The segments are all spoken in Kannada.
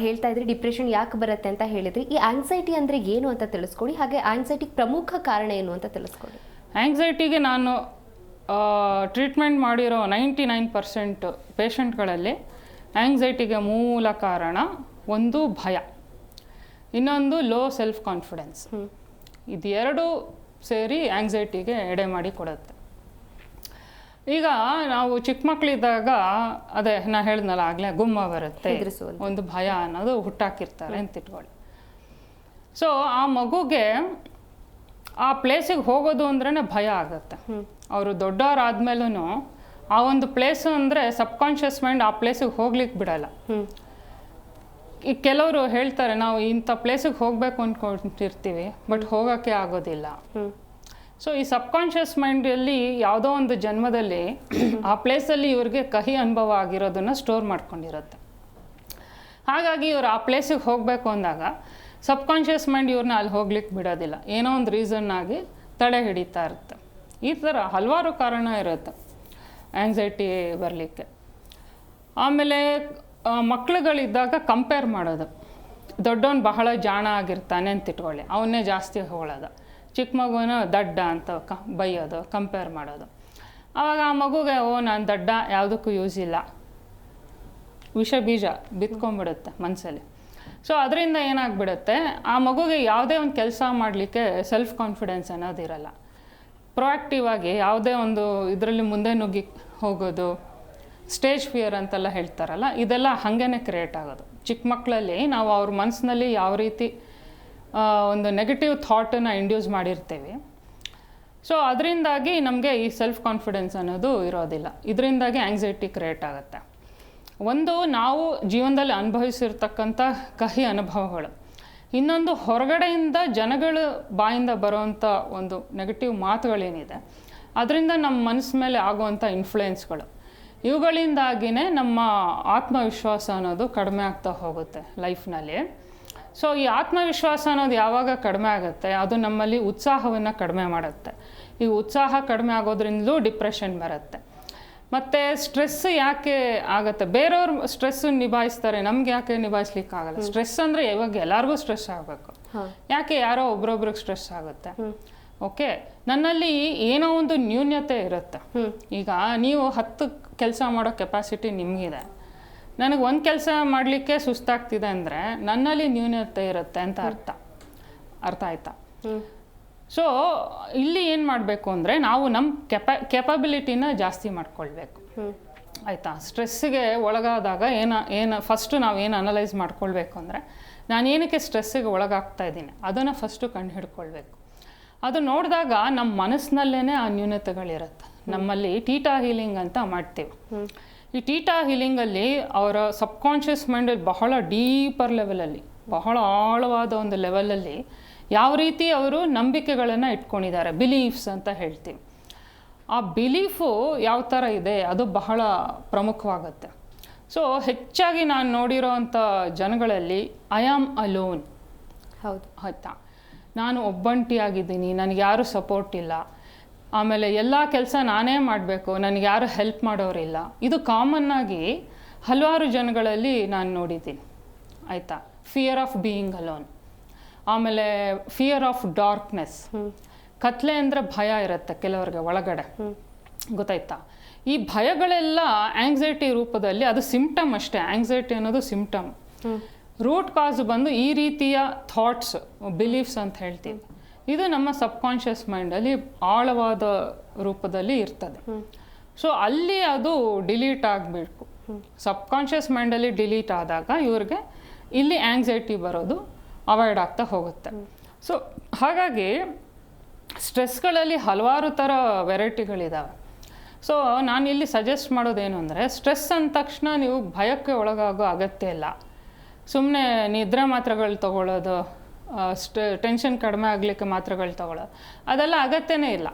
ಹೇಳ್ತಾ ಇದ್ರಿ ಡಿಪ್ರೆಷನ್ ಯಾಕೆ ಬರುತ್ತೆ ಅಂತ ಹೇಳಿದ್ರಿ. ಈ ಆಂಗ್ಸೈಟಿ ಅಂದರೆ ಏನು ಅಂತ ತಿಳಿಸ್ಕೊಡಿ, ಹಾಗೆ ಆಂಗ್ಸೈಟಿಗೆ ಪ್ರಮುಖ ಕಾರಣ ಏನು ಅಂತ ತಿಳಿಸ್ಕೊಡಿ. ಆಂಗ್ಸೈಟಿಗೆ ನಾನು ಟ್ರೀಟ್ಮೆಂಟ್ ಮಾಡಿರೋ 99% ಪೇಷಂಟ್ಗಳಲ್ಲಿ ಆಂಗ್ಸೈಟಿಗೆ ಮೂಲ ಕಾರಣ ಒಂದು ಭಯ, ಇನ್ನೊಂದು ಲೋ ಸೆಲ್ಫ್ ಕಾನ್ಫಿಡೆನ್ಸ್. ಇದೆರಡು ಸೇರಿ ಆಂಗ್ಸೈಟಿಗೆ ಎಡೆ ಮಾಡಿ ಕೊಡುತ್ತೆ. ಈಗ ನಾವು ಚಿಕ್ಕ ಮಕ್ಕಳಿದ್ದಾಗ ಅದೇ ನಾ ಹೇಳಿದ್ನಲ್ಲ ಆಗಲೇ, ಗುಮ್ಮ ಬರುತ್ತೆ, ಒಂದು ಭಯ ಅನ್ನೋದು ಹುಟ್ಟಾಕಿರ್ತಾರೆ ಅಂತ ಇಟ್ಕೊಳ್ಳಿ. ಸೊ ಆ ಮಗುಗೆ ಆ ಪ್ಲೇಸಿಗೆ ಹೋಗೋದು ಅಂದ್ರೇ ಭಯ ಆಗುತ್ತೆ. ಅವರು ದೊಡ್ಡವರಾದ್ಮೇಲೂ ಆ ಒಂದು ಪ್ಲೇಸು ಅಂದರೆ ಸಬ್ಕಾನ್ಷಿಯಸ್ ಮೈಂಡ್ ಆ ಪ್ಲೇಸಿಗೆ ಹೋಗ್ಲಿಕ್ಕೆ ಬಿಡಲ್ಲ. ಈಗ ಕೆಲವರು ಹೇಳ್ತಾರೆ ನಾವು ಇಂಥ ಪ್ಲೇಸಿಗೆ ಹೋಗಬೇಕು ಅಂದ್ಕೊಂಡಿರ್ತೀವಿ, ಬಟ್ ಹೋಗೋಕ್ಕೆ ಆಗೋದಿಲ್ಲ. ಸೊ ಈ ಸಬ್ಕಾನ್ಷಿಯಸ್ ಮೈಂಡಲ್ಲಿ ಯಾವುದೋ ಒಂದು ಜನ್ಮದಲ್ಲಿ ಆ ಪ್ಲೇಸಲ್ಲಿ ಇವ್ರಿಗೆ ಕಹಿ ಅನುಭವ ಆಗಿರೋದನ್ನು ಸ್ಟೋರ್ ಮಾಡ್ಕೊಂಡಿರುತ್ತೆ. ಹಾಗಾಗಿ ಇವರು ಆ ಪ್ಲೇಸಿಗೆ ಹೋಗಬೇಕು ಅಂದಾಗ ಸಬ್ಕಾನ್ಷಿಯಸ್ ಮೈಂಡ್ ಇವ್ರನ್ನ ಅಲ್ಲಿ ಹೋಗ್ಲಿಕ್ಕೆ ಬಿಡೋದಿಲ್ಲ, ಏನೋ ಒಂದು ರೀಸನ್ ಆಗಿ ತಡೆ ಹಿಡಿತಾ ಇರುತ್ತೆ. ಈ ಥರ ಹಲವಾರು ಕಾರಣ ಇರುತ್ತೆ ಆಂಗ್ಸೈಟಿ ಬರಲಿಕ್ಕೆ. ಆಮೇಲೆ ಮಕ್ಳುಗಳಿದ್ದಾಗ ಕಂಪೇರ್ ಮಾಡೋದು, ದೊಡ್ಡವನು ಬಹಳ ಜಾಣ ಆಗಿರ್ತಾನೆ ಅಂತ ಇಟ್ಕೊಳ್ಳಿ, ಅವನ್ನೇ ಜಾಸ್ತಿ ಹೊಗಳೋದು, ಚಿಕ್ಕ ಮಗುನ ದಡ್ಡ ಅಂತ ಬೈಯೋದು, ಕಂಪೇರ್ ಮಾಡೋದು. ಆವಾಗ ಆ ಮಗುಗೆ ನಾನು ದಡ್ಡ, ಯಾವುದಕ್ಕೂ ಯೂಸ್ ಇಲ್ಲ, ವಿಷ ಬೀಜ ಬಿತ್ಕೊಂಡ್ಬಿಡುತ್ತೆ ಮನಸ್ಸಲ್ಲಿ. ಸೊ ಅದರಿಂದ ಏನಾಗ್ಬಿಡುತ್ತೆ, ಆ ಮಗುಗೆ ಯಾವುದೇ ಒಂದು ಕೆಲಸ ಮಾಡಲಿಕ್ಕೆ ಸೆಲ್ಫ್ ಕಾನ್ಫಿಡೆನ್ಸ್ ಅನ್ನೋದಿರಲ್ಲ. ಪ್ರೊಯಾಕ್ಟಿವ್ ಆಗಿ ಯಾವುದೇ ಒಂದು ಇದರಲ್ಲಿ ಮುಂದೆ ನುಗ್ಗಿ ಹೋಗೋದು, ಸ್ಟೇಜ್ ಫಿಯರ್ ಅಂತೆಲ್ಲ ಹೇಳ್ತಾರಲ್ಲ, ಇದೆಲ್ಲ ಹಾಗೇ ಕ್ರಿಯೇಟ್ ಆಗೋದು. ಚಿಕ್ಕ ಮಕ್ಕಳಲ್ಲಿ ನಾವು ಅವ್ರ ಮನಸ್ಸಿನಲ್ಲಿ ಯಾವ ರೀತಿ ಒಂದು ನೆಗೆಟಿವ್ ಥಾಟನ್ನು ಇಂಡ್ಯೂಸ್ ಮಾಡಿರ್ತೀವಿ, ಸೊ ಅದರಿಂದಾಗಿ ನಮಗೆ ಈ ಸೆಲ್ಫ್ ಕಾನ್ಫಿಡೆನ್ಸ್ ಅನ್ನೋದು ಇರೋದಿಲ್ಲ. ಇದರಿಂದಾಗಿ ಆಂಗ್ಸೈಟಿ ಕ್ರಿಯೇಟ್ ಆಗುತ್ತೆ. ಒಂದು ನಾವು ಜೀವನದಲ್ಲಿ ಅನುಭವಿಸಿರ್ತಕ್ಕಂಥ ಕಹಿ ಅನುಭವಗಳು, ಇನ್ನೊಂದು ಹೊರಗಡೆಯಿಂದ ಜನಗಳ ಬಾಯಿಂದ ಬರೋವಂಥ ಒಂದು ನೆಗೆಟಿವ್ ಮಾತುಗಳೇನಿದೆ, ಅದರಿಂದ ನಮ್ಮ ಮನಸ್ಸು ಮೇಲೆ ಆಗುವಂಥ ಇನ್ಫ್ಲುಯೆನ್ಸ್ಗಳು, ಇವುಗಳಿಂದಾಗಿಯೇ ನಮ್ಮ ಆತ್ಮವಿಶ್ವಾಸ ಅನ್ನೋದು ಕಡಿಮೆ ಆಗ್ತಾ ಹೋಗುತ್ತೆ ಲೈಫ್ನಲ್ಲಿ. ಸೊ ಈ ಆತ್ಮವಿಶ್ವಾಸ ಅನ್ನೋದು ಯಾವಾಗ ಕಡಿಮೆ ಆಗುತ್ತೆ, ಅದು ನಮ್ಮಲ್ಲಿ ಉತ್ಸಾಹವನ್ನು ಕಡಿಮೆ ಮಾಡುತ್ತೆ. ಈ ಉತ್ಸಾಹ ಕಡಿಮೆ ಆಗೋದ್ರಿಂದಲೂ ಡಿಪ್ರೆಷನ್ ಬರುತ್ತೆ. ಮತ್ತು ಸ್ಟ್ರೆಸ್ ಯಾಕೆ ಆಗುತ್ತೆ, ಬೇರೆಯವ್ರು ಸ್ಟ್ರೆಸ್ಸು ನಿಭಾಯಿಸ್ತಾರೆ, ನಮ್ಗೆ ಯಾಕೆ ನಿಭಾಯಿಸ್ಲಿಕ್ಕಾಗಲ್ಲ? ಸ್ಟ್ರೆಸ್ ಅಂದರೆ ಇವಾಗ ಎಲ್ಲರಿಗೂ ಸ್ಟ್ರೆಸ್ ಆಗಬೇಕು, ಯಾಕೆ ಯಾರೋ ಒಬ್ರೊಬ್ರಿಗೆ ಸ್ಟ್ರೆಸ್ ಆಗುತ್ತೆ? ಓಕೆ, ನನ್ನಲ್ಲಿ ಏನೋ ಒಂದು ನ್ಯೂನ್ಯತೆ ಇರುತ್ತೆ. ಈಗ ನೀವು 10 ಕೆಲಸ ಮಾಡೋ ಕೆಪಾಸಿಟಿ ನಿಮಗಿದೆ, ನನಗೆ ಒಂದು ಕೆಲಸ ಮಾಡಲಿಕ್ಕೆ ಸುಸ್ತಾಗ್ತಿದೆ ಅಂದರೆ ನನ್ನಲ್ಲಿ ನ್ಯೂನ್ಯತೆ ಇರುತ್ತೆ ಅಂತ ಅರ್ಥ ಆಯ್ತಾ? ಸೊ ಇಲ್ಲಿ ಏನು ಮಾಡಬೇಕು ಅಂದರೆ ನಾವು ನಮ್ಮ ಕೆಪಬಿಲಿಟಿನ ಜಾಸ್ತಿ ಮಾಡ್ಕೊಳ್ಬೇಕು, ಆಯಿತಾ? ಸ್ಟ್ರೆಸ್ಸಿಗೆ ಒಳಗಾದಾಗ ಫಸ್ಟು ನಾವು ಏನು ಅನಲೈಸ್ ಮಾಡ್ಕೊಳ್ಬೇಕು ಅಂದರೆ, ನಾನು ಏನಕ್ಕೆ ಸ್ಟ್ರೆಸ್ಸಿಗೆ ಒಳಗಾಗ್ತಾ ಇದ್ದೀನಿ ಅದನ್ನು ಫಸ್ಟು ಕಂಡು ಹಿಡ್ಕೊಳ್ಬೇಕು. ಅದು ನೋಡಿದಾಗ ನಮ್ಮ ಮನಸ್ಸಿನಲ್ಲೇ ಆ ನ್ಯೂನತೆಗಳಿರುತ್ತೆ. ನಮ್ಮಲ್ಲಿ ಟೀಟಾ ಹೀಲಿಂಗ್ ಅಂತ ಮಾಡ್ತೀವಿ. ಈ ಟೀಟಾ ಹೀಲಿಂಗಲ್ಲಿ ಅವರ ಸಬ್ಕಾನ್ಷಿಯಸ್ ಮೈಂಡಲ್ಲಿ ಬಹಳ ಡೀಪರ್ ಲೆವೆಲಲ್ಲಿ, ಬಹಳ ಆಳವಾದ ಒಂದು ಲೆವೆಲಲ್ಲಿ ಯಾವ ರೀತಿ ಅವರು ನಂಬಿಕೆಗಳನ್ನು ಇಟ್ಕೊಂಡಿದ್ದಾರೆ, ಬಿಲೀಫ್ಸ್ ಅಂತ ಹೇಳ್ತೀವಿ. ಆ ಬಿಲೀಫು ಯಾವ ಥರ ಇದೆ ಅದು ಬಹಳ ಪ್ರಮುಖವಾಗುತ್ತೆ. ಸೊ ಹೆಚ್ಚಾಗಿ ನಾನು ನೋಡಿರೋವಂಥ ಜನಗಳಲ್ಲಿ ಐ ಆಮ್ ಅಲೋನ್, ಹೌದು ಆಯಿತಾ, ನಾನು ಒಬ್ಬಂಟಿಯಾಗಿದ್ದೀನಿ, ನನಗೆ ಯಾರೂ ಸಪೋರ್ಟ್ ಇಲ್ಲ, ಆಮೇಲೆ ಎಲ್ಲ ಕೆಲಸ ನಾನೇ ಮಾಡಬೇಕು, ನನಗೆ ಯಾರು ಹೆಲ್ಪ್ ಮಾಡೋರಿಲ್ಲ. ಇದು ಕಾಮನ್ನಾಗಿ ಹಲವಾರು ಜನಗಳಲ್ಲಿ ನಾನು ನೋಡಿದ್ದೀನಿ, ಆಯಿತಾ? ಫಿಯರ್ ಆಫ್ ಬೀಯಿಂಗ್ ಅಲೋನ್, ಆಮೇಲೆ ಫಿಯರ್ ಆಫ್ ಡಾರ್ಕ್ನೆಸ್, ಕತ್ಲೆ ಅಂದರೆ ಭಯ ಇರುತ್ತೆ ಕೆಲವರಿಗೆ ಒಳಗಡೆ, ಗೊತ್ತಾಯ್ತಾ? ಈ ಭಯಗಳೆಲ್ಲ ಆಂಗ್ಸೈಟಿ ರೂಪದಲ್ಲಿ, ಅದು ಸಿಂಪ್ಟಮ್ ಅಷ್ಟೇ. ಆಂಗ್ಸೈಟಿ ಅನ್ನೋದು ಸಿಂಪ್ಟಮ್. ರೂಟ್ ಕಾಸ್ ಬಂದು ಈ ರೀತಿಯ ಥಾಟ್ಸ್, ಬಿಲೀಫ್ಸ್ ಅಂತ ಹೇಳ್ತೀವಿ. ಇದು ನಮ್ಮ ಸಬ್ಕಾನ್ಷಿಯಸ್ ಮೈಂಡಲ್ಲಿ ಆಳವಾದ ರೂಪದಲ್ಲಿ ಇರ್ತದೆ. ಸೊ ಅಲ್ಲಿ ಅದು ಡಿಲೀಟ್ ಆಗಬೇಕು. ಸಬ್ಕಾನ್ಷಿಯಸ್ ಮೈಂಡಲ್ಲಿ ಡಿಲೀಟ್ ಆದಾಗ ಇವ್ರಿಗೆ ಇಲ್ಲಿ ಆಂಗ್ಸೈಟಿ ಬರೋದು ಅವಾಯ್ಡ್ ಆಗ್ತಾ ಹೋಗುತ್ತೆ. ಸೊ ಹಾಗಾಗಿ ಸ್ಟ್ರೆಸ್ಗಳಲ್ಲಿ ಹಲವಾರು ಥರ ವೆರೈಟಿಗಳಿದ್ದಾವೆ. ಸೊ ನಾನಿಲ್ಲಿ ಸಜೆಸ್ಟ್ ಮಾಡೋದೇನು ಅಂದರೆ, ಸ್ಟ್ರೆಸ್ ಅಂದ ತಕ್ಷಣ ನೀವು ಭಯಕ್ಕೆ ಒಳಗಾಗೋ ಅಗತ್ಯ ಇಲ್ಲ. ಸುಮ್ಮನೆ ನಿದ್ರೆ ಮಾತ್ರೆಗಳು ತೊಗೊಳ್ಳೋದು, ಟೆನ್ಷನ್ ಕಡಿಮೆ ಆಗಲಿಕ್ಕೆ ಮಾತ್ರೆಗಳು ತೊಗೊಳ್ಳೋದು, ಅದೆಲ್ಲ ಅಗತ್ಯನೇ ಇಲ್ಲ.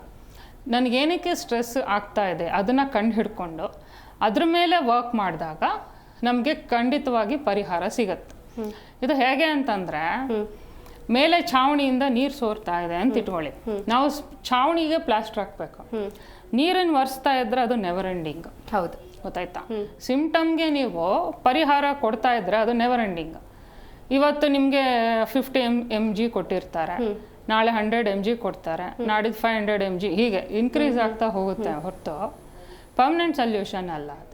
ನನಗೇನಕ್ಕೆ ಸ್ಟ್ರೆಸ್ ಆಗ್ತಾ ಇದೆ ಅದನ್ನು ಕಂಡು ಹಿಡ್ಕೊಂಡು ಅದ್ರ ಮೇಲೆ ವರ್ಕ್ ಮಾಡಿದಾಗ ನಮಗೆ ಖಂಡಿತವಾಗಿ ಪರಿಹಾರ ಸಿಗತ್ತೆ. ಇದು ಹೇಗೆ ಅಂತಂದರೆ, ಮೇಲೆ ಛಾವಣಿಯಿಂದ ನೀರು ಸೋರ್ತಾ ಇದೆ ಅಂತ ಇಟ್ಕೊಳ್ಳಿ, ನಾವು ಛಾವಣಿಗೆ ಪ್ಲಾಸ್ಟರ್ ಹಾಕಬೇಕು, ನೀರನ್ನು ಒರೆಸ್ತಾ ಇದ್ರೆ ಅದು ನೆವರ್ ಎಂಡಿಂಗ್. ಹೌದು, ಗೊತ್ತಾಯ್ತಾ? ಸಿಂಪ್ಟಮ್ಗೆ ನೀವು ಪರಿಹಾರ ಕೊಡ್ತಾ ಇದ್ರೆ ಅದು ನೆವರ್ ಎಂಡಿಂಗ್. ಇವತ್ತು ನಿಮಗೆ 50 mg ಕೊಟ್ಟಿರ್ತಾರೆ, ನಾಳೆ 100 mg ಕೊಡ್ತಾರೆ, ನಾಡಿದ್ದು 500 mg, ಹೀಗೆ ಇನ್ಕ್ರೀಸ್ ಆಗ್ತಾ ಹೋಗುತ್ತೆ ಹೊರತು ಪರ್ಮನೆಂಟ್ ಸೊಲ್ಯೂಷನ್ ಅಲ್ಲ ಅದು.